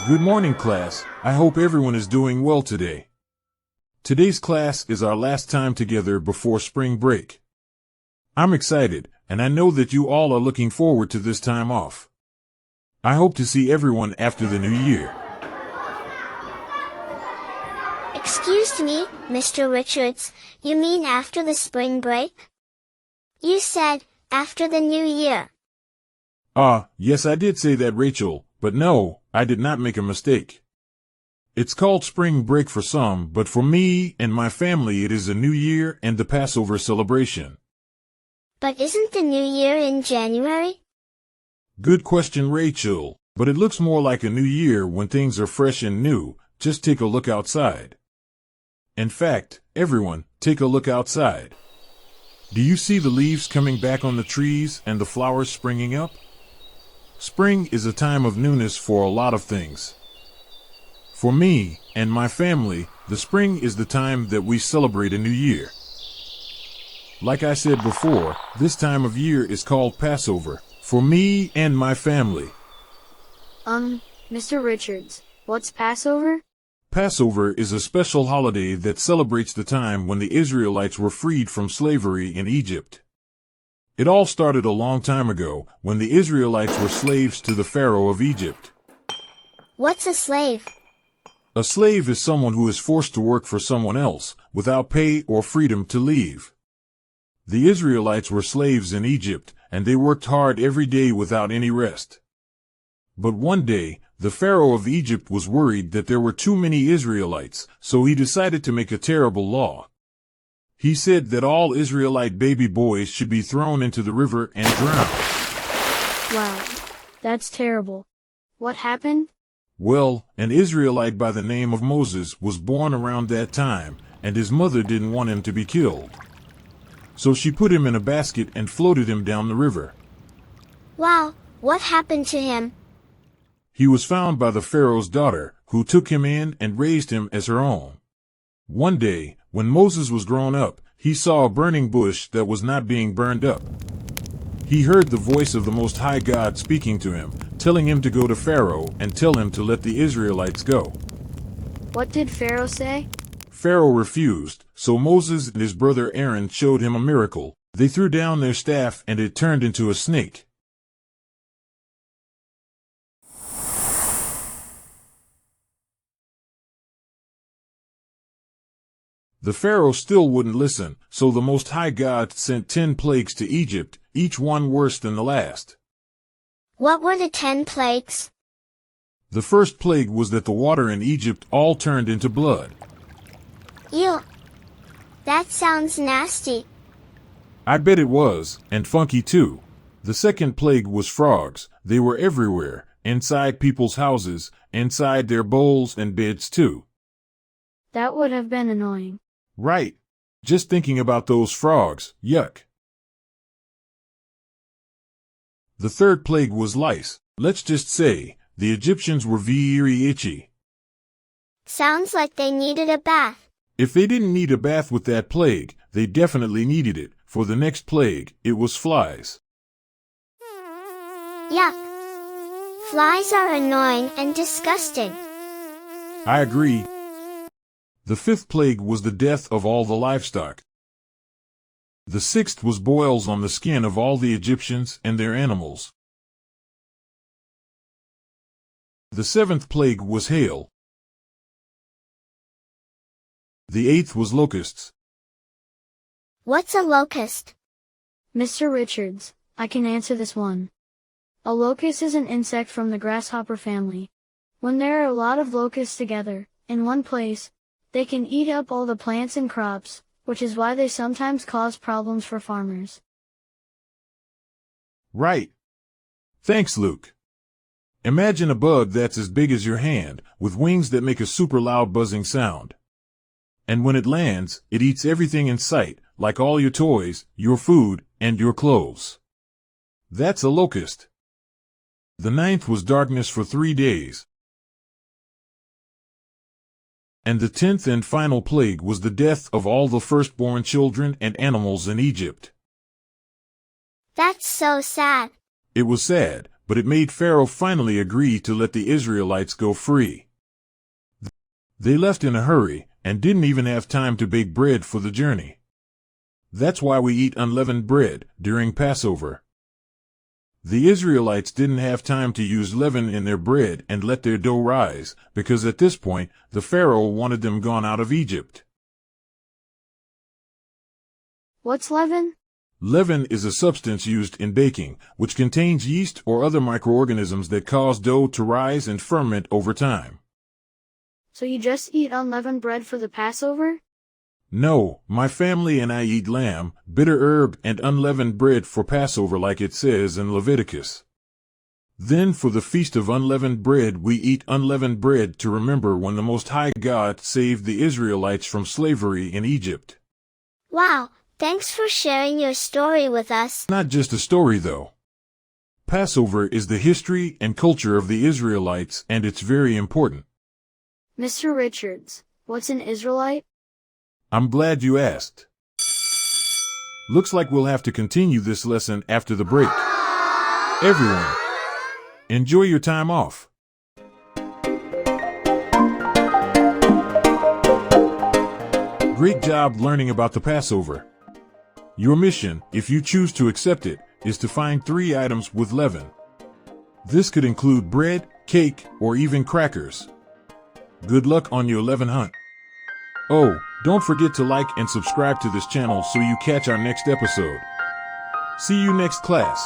Good morning, class. I hope everyone is doing well today. Today's class is our last time together before spring break. I'm excited, and I know that you all are looking forward to this time off. I hope to see everyone after the new year. Excuse me, Mr. Richards, you mean after the spring break? You said, after the new year. Yes, I did say that, Rachel, but no, I did not make a mistake. It's called spring break for some, but for me and my family it is a new year and the Passover celebration. But isn't the new year in January? Good question, Rachel, but it looks more like a new year when things are fresh and new. Just take a look outside. In fact, everyone, take a look outside. Do you see the leaves coming back on the trees and the flowers springing up? Spring is a time of newness for a lot of things. For me and my family, the spring is the time that we celebrate a new year. Like I said before, this time of year is called Passover, for me and my family. Mr. Richards, what's Passover? Passover is a special holiday that celebrates the time when the Israelites were freed from slavery in Egypt. It all started a long time ago, when the Israelites were slaves to the Pharaoh of Egypt. What's a slave? A slave is someone who is forced to work for someone else, without pay or freedom to leave. The Israelites were slaves in Egypt, and they worked hard every day without any rest. But one day, the Pharaoh of Egypt was worried that there were too many Israelites, so he decided to make a terrible law. He said that all Israelite baby boys should be thrown into the river and drowned. Wow, that's terrible. What happened? Well, an Israelite by the name of Moses was born around that time, and his mother didn't want him to be killed. So she put him in a basket and floated him down the river. Wow, what happened to him? He was found by the Pharaoh's daughter, who took him in and raised him as her own. One day, when Moses was grown up, he saw a burning bush that was not being burned up. He heard the voice of the Most High God speaking to him, telling him to go to Pharaoh and tell him to let the Israelites go. What did Pharaoh say? Pharaoh refused, so Moses and his brother Aaron showed him a miracle. They threw down their staff and it turned into a snake. The Pharaoh still wouldn't listen, so the Most High God sent 10 plagues to Egypt, each one worse than the last. What were the 10 plagues? The first plague was that the water in Egypt all turned into blood. Ew. That sounds nasty. I bet it was, and funky too. The second plague was frogs. They were everywhere, inside people's houses, inside their bowls and beds too. That would have been annoying. Right. Just thinking about those frogs, yuck. The third plague was lice. Let's just say, the Egyptians were very itchy. Sounds like they needed a bath. If they didn't need a bath with that plague, they definitely needed it. For the next plague, it was flies. Yuck. Flies are annoying and disgusting. I agree. The fifth plague was the death of all the livestock. The sixth was boils on the skin of all the Egyptians and their animals. The seventh plague was hail. The eighth was locusts. What's a locust? Mr. Richards, I can answer this one. A locust is an insect from the grasshopper family. When there are a lot of locusts together, in one place, they can eat up all the plants and crops, which is why they sometimes cause problems for farmers. Right. Thanks, Luke. Imagine a bug that's as big as your hand, with wings that make a super loud buzzing sound. And when it lands, it eats everything in sight, like all your toys, your food, and your clothes. That's a locust. The ninth was darkness for 3 days. And the 10th and final plague was the death of all the firstborn children and animals in Egypt. That's so sad. It was sad, but it made Pharaoh finally agree to let the Israelites go free. They left in a hurry and didn't even have time to bake bread for the journey. That's why we eat unleavened bread during Passover. The Israelites didn't have time to use leaven in their bread and let their dough rise, because at this point, the Pharaoh wanted them gone out of Egypt. What's leaven? Leaven is a substance used in baking, which contains yeast or other microorganisms that cause dough to rise and ferment over time. So you just eat unleavened bread for the Passover? No, my family and I eat lamb, bitter herb, and unleavened bread for Passover like it says in Leviticus. Then for the Feast of Unleavened Bread we eat unleavened bread to remember when the Most High God saved the Israelites from slavery in Egypt. Wow, thanks for sharing your story with us. Not just a story though. Passover is the history and culture of the Israelites, and it's very important. Mr. Richards, what's an Israelite? I'm glad you asked. Looks like we'll have to continue this lesson after the break. Everyone, enjoy your time off. Great job learning about the Passover. Your mission, if you choose to accept it, is to find 3 items with leaven. This could include bread, cake, or even crackers. Good luck on your leaven hunt. Oh, don't forget to like and subscribe to this channel so you catch our next episode. See you next class.